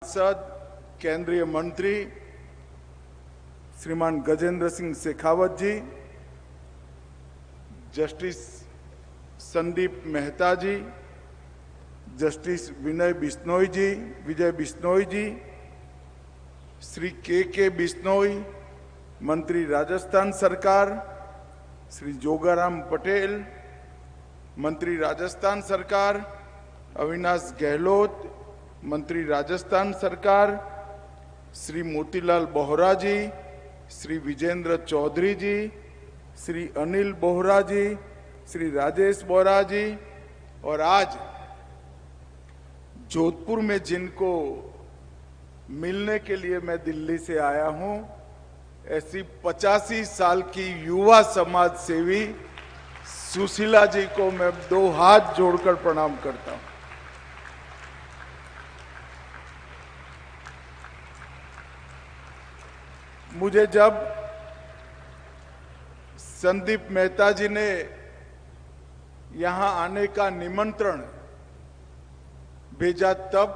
सांसद केंद्रीय मंत्री श्रीमान गजेंद्र सिंह शेखावत जी, जस्टिस संदीप मेहता जी, जस्टिस विजय बिश्नोई जी, श्री के बिश्नोई, मंत्री राजस्थान सरकार, श्री जोगाराम पटेल, मंत्री राजस्थान सरकार, अविनाश गहलोत, मंत्री राजस्थान सरकार, श्री मोतीलाल बोहरा जी, श्री विजेंद्र चौधरी जी, श्री अनिल बोहरा जी, श्री राजेश बोहरा जी, और आज जोधपुर में जिनको मिलने के लिए मैं दिल्ली से आया हूं, ऐसी 85 साल की युवा समाज सेवी सुशीला जी को मैं दो हाथ जोड़कर प्रणाम करता हूं। मुझे जब संदीप मेहता जी ने यहां आने का निमंत्रण भेजा तब,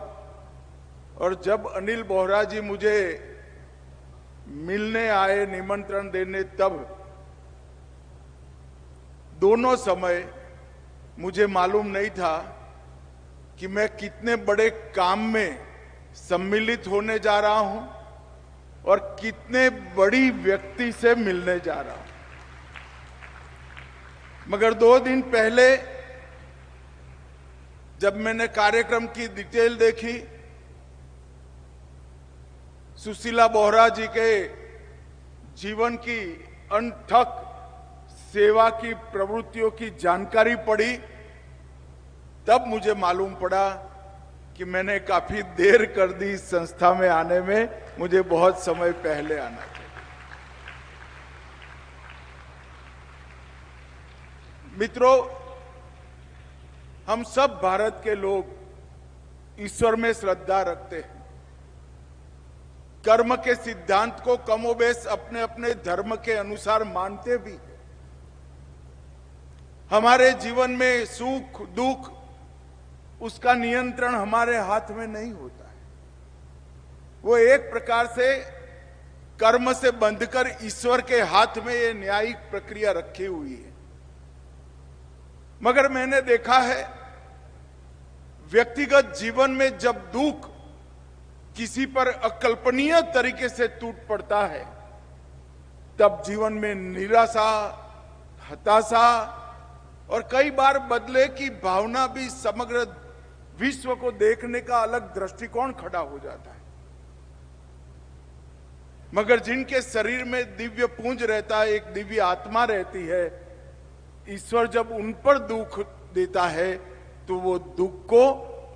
और जब अनिल बोहरा जी मुझे मिलने आए निमंत्रण देने तब, दोनों समय मुझे मालूम नहीं था कि मैं कितने बड़े काम में सम्मिलित होने जा रहा हूं और कितने बड़ी व्यक्ति से मिलने जा रहा हूं। मगर 2 दिन पहले जब मैंने कार्यक्रम की डिटेल देखी, सुशीला बोहरा जी के जीवन की अनथक सेवा की प्रवृत्तियों की जानकारी पड़ी, तब मुझे मालूम पड़ा कि मैंने काफी देर कर दी इस संस्था में आने में, मुझे बहुत समय पहले आना चाहिए। मित्रों, हम सब भारत के लोग ईश्वर में श्रद्धा रखते हैं। कर्म के सिद्धांत को कमोबेश अपने अपने धर्म के अनुसार मानते भी हैं। हमारे जीवन में सुख दुख, उसका नियंत्रण हमारे हाथ में नहीं होता है। वो एक प्रकार से कर्म से बंधकर ईश्वर के हाथ में ये न्यायिक प्रक्रिया रखी हुई है। मगर मैंने देखा है, व्यक्तिगत जीवन में जब दुख किसी पर अकल्पनीय तरीके से टूट पड़ता है, तब जीवन में निराशा, हताशा और कई बार बदले की भावना भी समग्र विश्व को देखने का अलग दृष्टिकोण खड़ा हो जाता है। मगर जिनके शरीर में दिव्य पुंज रहता है, एक दिव्य आत्मा रहती है, ईश्वर जब उन पर दुख देता है तो वो दुख को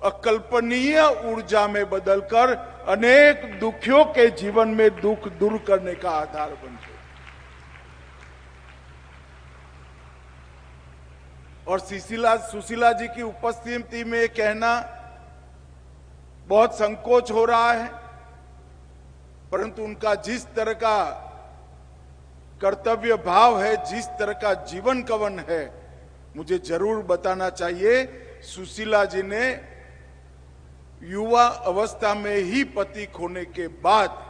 अकल्पनीय ऊर्जा में बदलकर अनेक दुखियों के जीवन में दुख दूर करने का आधार बनते हैं। और सुशीला जी की उपस्थिति में कहना बहुत संकोच हो रहा है, परंतु उनका जिस तरह का कर्तव्य भाव है, जिस तरह का जीवन कवन है, मुझे जरूर बताना चाहिए। सुशीला जी ने युवा अवस्था में ही पति खोने के बाद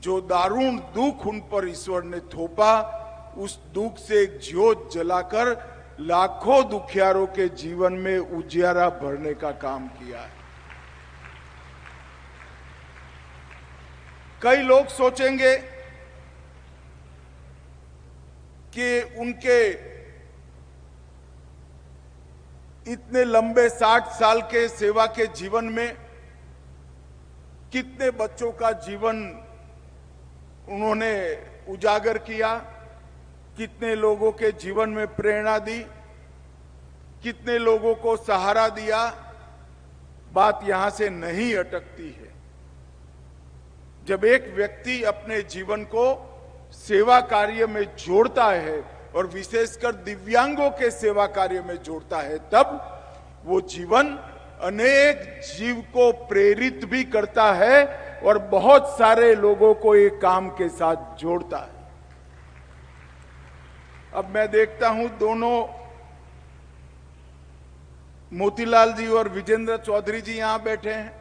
जो दारुण दुख उन पर ईश्वर ने थोपा, उस दुख से एक ज्योत जलाकर लाखों दुखियारों के जीवन में उजियारा भरने का काम किया है। कई लोग सोचेंगे कि उनके इतने लंबे 60 साल के सेवा के जीवन में कितने बच्चों का जीवन उन्होंने उजागर किया, कितने लोगों के जीवन में प्रेरणा दी, कितने लोगों को सहारा दिया। बात यहां से नहीं अटकती है। जब एक व्यक्ति अपने जीवन को सेवा कार्य में जोड़ता है और विशेषकर दिव्यांगों के सेवा कार्य में जोड़ता है, तब वो जीवन अनेक जीव को प्रेरित भी करता है और बहुत सारे लोगों को एक काम के साथ जोड़ता है। अब मैं देखता हूं दोनों मोतीलाल जी और विजेंद्र चौधरी जी यहां बैठे हैं।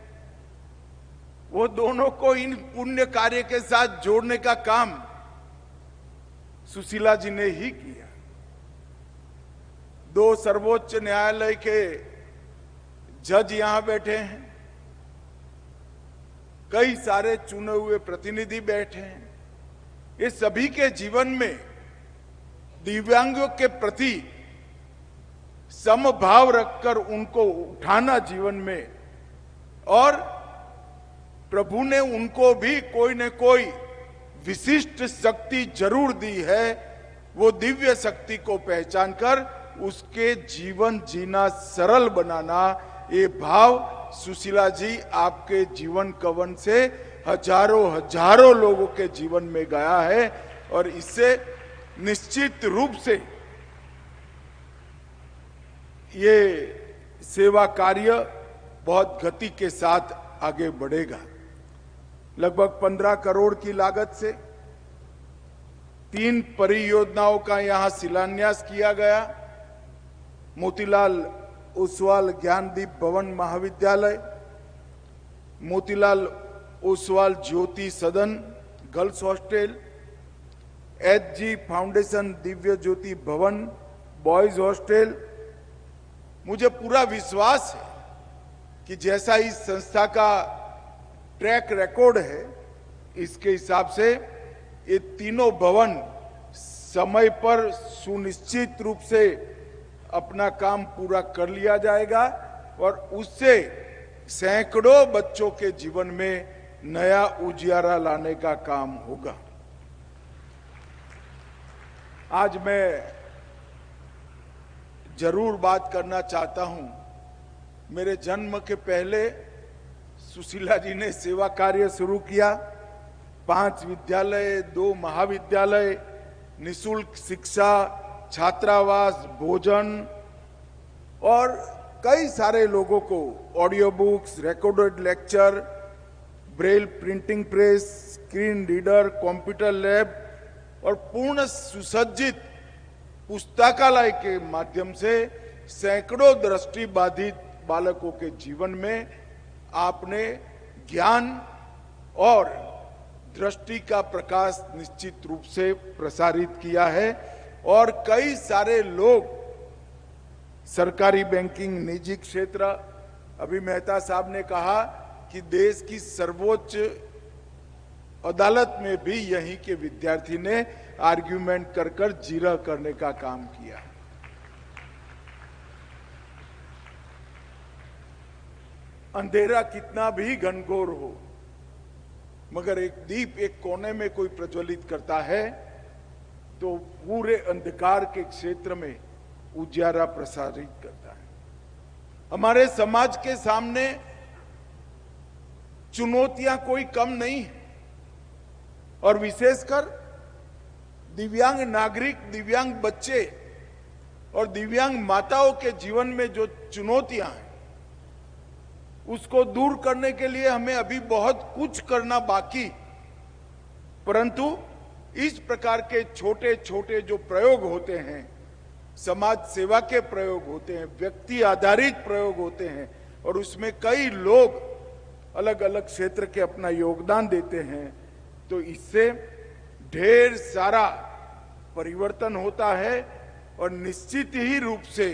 वो दोनों को इन पुण्य कार्य के साथ जोड़ने का काम सुशीला जी ने ही किया। 2 सर्वोच्च न्यायालय के जज यहां बैठे हैं, कई सारे चुने हुए प्रतिनिधि बैठे हैं। ये सभी के जीवन में दिव्यांगों के प्रति समभाव रखकर उनको उठाना जीवन में, और प्रभु ने उनको भी कोई न कोई विशिष्ट शक्ति जरूर दी है। वो दिव्य शक्ति को पहचान कर उसके जीवन जीना सरल बनाना, ये भाव सुशीला जी आपके जीवन कवन से हजारों लोगों के जीवन में गया है, और इससे निश्चित रूप से ये सेवा कार्य बहुत गति के साथ आगे बढ़ेगा। लगभग 15 करोड़ की लागत से 3 परियोजनाओं का यहां शिलान्यास किया गया। मोतीलाल ओसवाल ज्ञानदीप भवन महाविद्यालय, मोतीलाल ओसवाल ज्योति सदन girls hostel, HG foundation Divya ज्योति भवन बॉयज हॉस्टल। मुझे पूरा विश्वास है कि जैसा इस संस्था का ट्रैक रिकॉर्ड है, इसके हिसाब से ये तीनों भवन समय पर सुनिश्चित रूप से अपना काम पूरा कर लिया जाएगा, और उससे सैकड़ों बच्चों के जीवन में नया उजियारा लाने का काम होगा। आज मैं जरूर बात करना चाहता हूं, मेरे जन्म के पहले सुशीला जी ने सेवा कार्य शुरू किया। 5 विद्यालय, 2 महाविद्यालय, निःशुल्क शिक्षा, छात्रावास, भोजन, और कई सारे लोगों को audio books, recorded lecture, Braille printing press, screen reader, computer lab और पूर्ण सुसज्जित पुस्तकालय के माध्यम से सैकड़ों दृष्टि बाधित बालकों के जीवन में आपने ज्ञान और दृष्टि का प्रकाश निश्चित रूप से प्रसारित किया है। और कई सारे लोग सरकारी बैंकिंग, निजी क्षेत्र, अभी मेहता साहब ने कहा कि देश की सर्वोच्च अदालत में भी यहीं के विद्यार्थी ने आर्ग्यूमेंट कर कर जिरह करने का काम किया। अंधेरा कितना भी घनघोर हो, मगर एक दीप एक कोने में कोई प्रज्वलित करता है तो पूरे अंधकार के क्षेत्र में उजियारा प्रसारित करता है। हमारे समाज के सामने चुनौतियां कोई कम नहीं है, और विशेषकर दिव्यांग नागरिक, दिव्यांग बच्चे और दिव्यांग माताओं के जीवन में जो चुनौतियां हैं, उसको दूर करने के लिए हमें अभी बहुत कुछ करना बाकी, परंतु इस प्रकार के छोटे छोटे जो प्रयोग होते हैं, समाज सेवा के प्रयोग होते हैं, व्यक्ति आधारित प्रयोग होते हैं, और उसमें कई लोग अलग अलग क्षेत्र के अपना योगदान देते हैं, तो इससे ढेर सारा परिवर्तन होता है। और निश्चित ही रूप से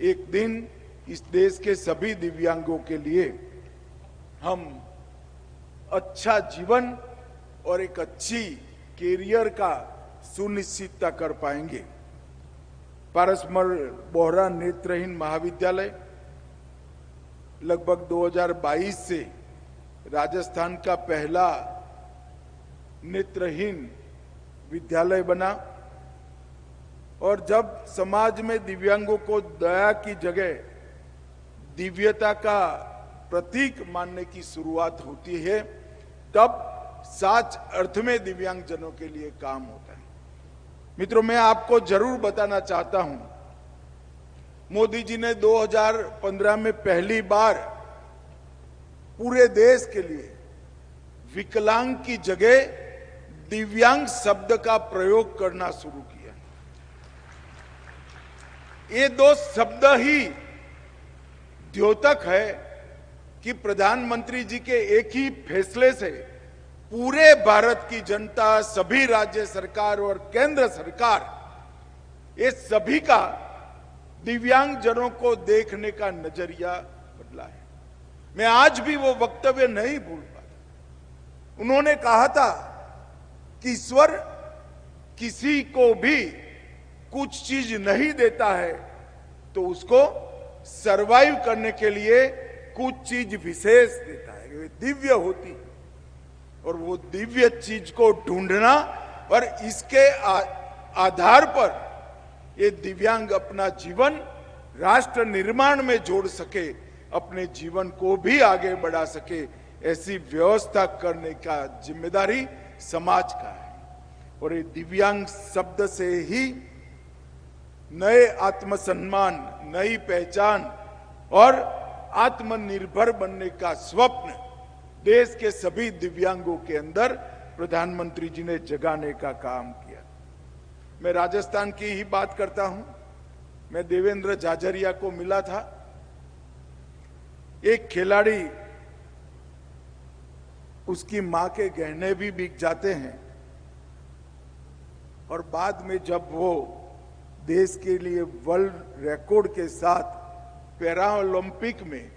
एक दिन इस देश के सभी दिव्यांगों के लिए हम अच्छा जीवन और एक अच्छी कैरियर का सुनिश्चितता कर पाएंगे। पारसमल बोहरा नेत्रहीन महाविद्यालय लगभग 2022 से राजस्थान का पहला नेत्रहीन विद्यालय बना, और जब समाज में दिव्यांगों को दया की जगह दिव्यता का प्रतीक मानने की शुरुआत होती है, तब सच अर्थ में दिव्यांगजनों के लिए काम होता है। मित्रों, मैं आपको जरूर बताना चाहता हूं, मोदी जी ने 2015 में पहली बार पूरे देश के लिए विकलांग की जगह दिव्यांग शब्द का प्रयोग करना शुरू किया। ये 2 शब्द ही द्योतक है कि प्रधानमंत्री जी के एक ही फैसले से पूरे भारत की जनता, सभी राज्य सरकार और केंद्र सरकार, ये सभी का दिव्यांगजनों को देखने का नजरिया बदला है। मैं आज भी वो वक्तव्य नहीं भूल पाता। उन्होंने कहा था कि ईश्वर किसी को भी कुछ चीज नहीं देता है तो उसको सरवाइव करने के लिए कुछ चीज विशेष देता है, वे दिव्य होती है। और वो दिव्य चीज को ढूंढना और इसके आधार पर ये दिव्यांग अपना जीवन राष्ट्र निर्माण में जोड़ सके, अपने जीवन को भी आगे बढ़ा सके, ऐसी व्यवस्था करने का जिम्मेदारी समाज का है। और ये दिव्यांग शब्द से ही नए आत्मसम्मान, नई पहचान और आत्मनिर्भर बनने का स्वप्न देश के सभी दिव्यांगों के अंदर प्रधानमंत्री जी ने जगाने का काम किया। मैं राजस्थान की ही बात करता हूं। मैं देवेंद्र झाझरिया को मिला था। एक खिलाड़ी, उसकी मां के गहने भी बिक जाते हैं और बाद में जब वो देश के लिए वर्ल्ड रिकॉर्ड के साथ पैरा ओलंपिक में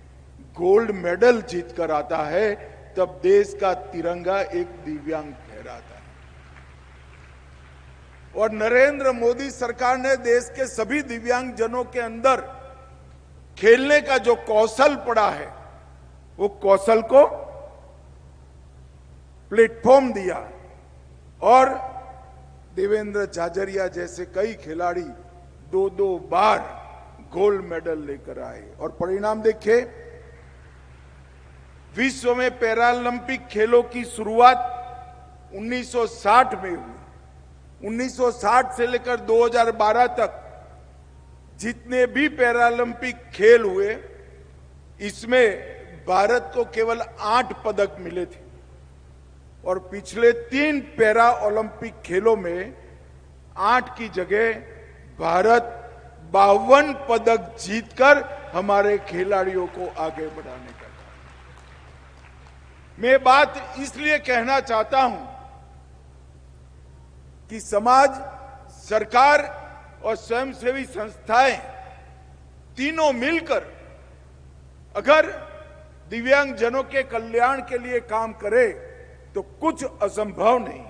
गोल्ड मेडल जीत कर आता है, तब देश का तिरंगा एक दिव्यांग फहराता है। और नरेंद्र मोदी सरकार ने देश के सभी दिव्यांगजनों के अंदर खेलने का जो कौशल पड़ा है, वो कौशल को प्लेटफॉर्म दिया और देवेंद्र झाझरिया जैसे कई खिलाड़ी 2-2 बार गोल्ड मेडल लेकर आए। और परिणाम देखिए, विश्व में पैरालंपिक खेलों की शुरुआत 1960 में हुई। 1960 से लेकर 2012 तक जितने भी पैरालंपिक खेल हुए, इसमें भारत को केवल 8 पदक मिले थे और पिछले 3 पैरा ओलंपिक खेलों में 8 की जगह भारत 52 पदक जीतकर हमारे खिलाड़ियों को आगे बढ़ाने का। मैं बात इसलिए कहना चाहता हूं कि समाज, सरकार और स्वयंसेवी संस्थाएं तीनों मिलकर अगर दिव्यांगजनों के कल्याण के लिए काम करे तो कुछ असंभव नहीं।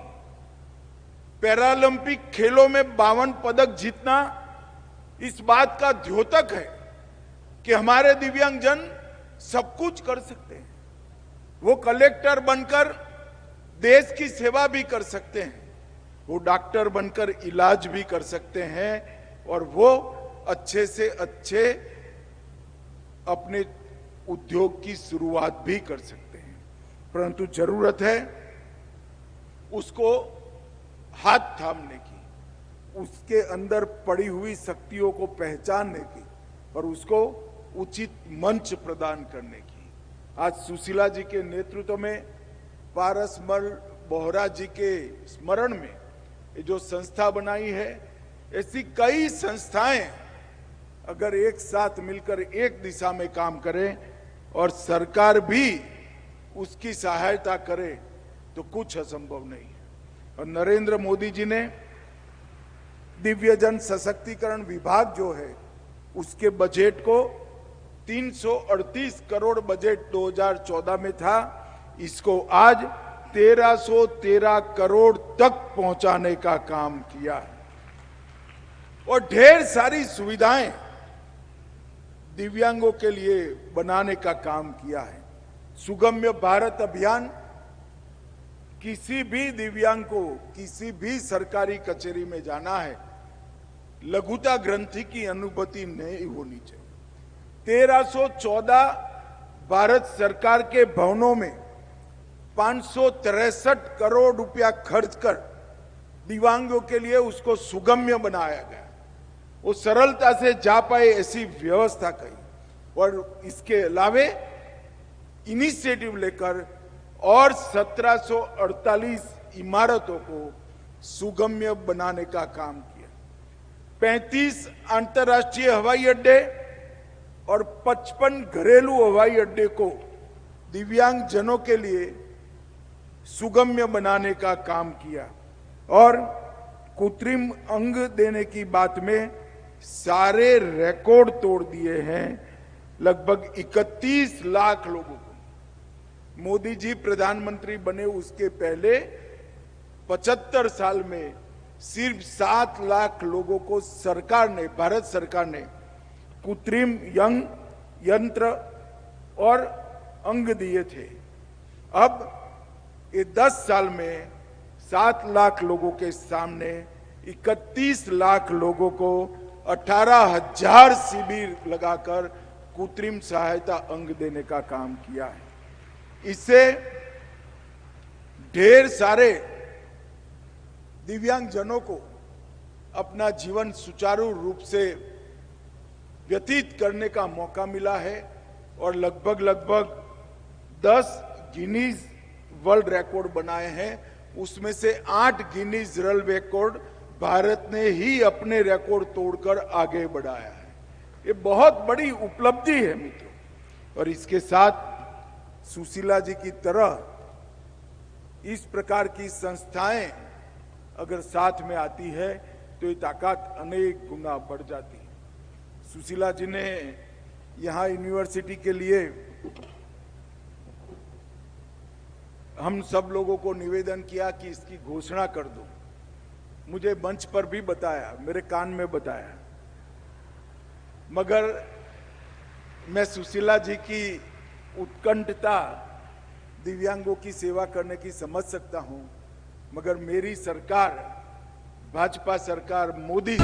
पैरालंपिक खेलों में 52 पदक जीतना इस बात का द्योतक है कि हमारे दिव्यांगजन सब कुछ कर सकते हैं। वो कलेक्टर बनकर देश की सेवा भी कर सकते हैं, वो डॉक्टर बनकर इलाज भी कर सकते हैं और वो अच्छे से अच्छे अपने उद्योग की शुरुआत भी कर सकते हैं। परंतु जरूरत है उसको हाथ थामने की, उसके अंदर पड़ी हुई शक्तियों को पहचानने की और उसको उचित मंच प्रदान करने की। आज सुशीला जी के नेतृत्व में पारसमल बोहरा जी के स्मरण में ये जो संस्था बनाई है, ऐसी कई संस्थाएं अगर एक साथ मिलकर एक दिशा में काम करें और सरकार भी उसकी सहायता करे तो कुछ असंभव नहीं है। और नरेंद्र मोदी जी ने दिव्यजन सशक्तिकरण विभाग जो है, उसके बजट को 338 करोड़ बजट 2014 में था, इसको आज 1313 करोड़ तक पहुंचाने का काम किया है और ढेर सारी सुविधाएं दिव्यांगों के लिए बनाने का काम किया है। सुगम्य भारत अभियान, किसी भी दिव्यांग को किसी भी सरकारी कचहरी में जाना है, लघुता ग्रंथि की अनुभूति नहीं होनी चाहिए। 1314 भारत सरकार के भवनों में 563 करोड़ रुपया खर्च कर दिव्यांगों के लिए उसको सुगम्य बनाया गया, वो सरलता से जा पाए ऐसी व्यवस्था की। और इसके अलावे इनिशिएटिव लेकर और 1748 इमारतों को सुगम्य बनाने का काम किया। 35 अंतर्राष्ट्रीय हवाई अड्डे और 55 घरेलू हवाई अड्डे को दिव्यांग जनों के लिए सुगम्य बनाने का काम किया और कृत्रिम अंग देने की बात में सारे रिकॉर्ड तोड़ दिए हैं। लगभग 31 लाख लोगों को मोदी जी प्रधानमंत्री बने उसके पहले 75 साल में सिर्फ 7 लाख लोगों को सरकार ने, भारत सरकार ने कृत्रिम यंत्र और अंग दिए थे। अब ये 10 साल में 7 लाख लोगों के सामने 31 लाख लोगों को 18,000 शिविर लगाकर कृत्रिम सहायता अंग देने का काम किया है। इससे ढेर सारे दिव्यांग जनों को अपना जीवन सुचारू रूप से व्यतीत करने का मौका मिला है और लगभग 10 गिनीज वर्ल्ड रिकॉर्ड बनाए हैं। उसमें से 8 गिनीज वर्ल्ड रिकॉर्ड भारत ने ही अपने रिकॉर्ड तोड़कर आगे बढ़ाया है। ये बहुत बड़ी उपलब्धि है मित्रों। और इसके साथ सुशीला जी की तरह इस प्रकार की संस्थाएं अगर साथ में आती है तो ये ताकत अनेक गुना बढ़ जाती है। सुशीला जी ने यहाँ यूनिवर्सिटी के लिए हम सब लोगों को निवेदन किया कि इसकी घोषणा कर दो। मुझे मंच पर भी बताया, मेरे कान में बताया, मगर मैं सुशीला जी की उत्कंठता दिव्यांगों की सेवा करने की समझ सकता हूं, मगर मेरी सरकार, भाजपा सरकार, मोदी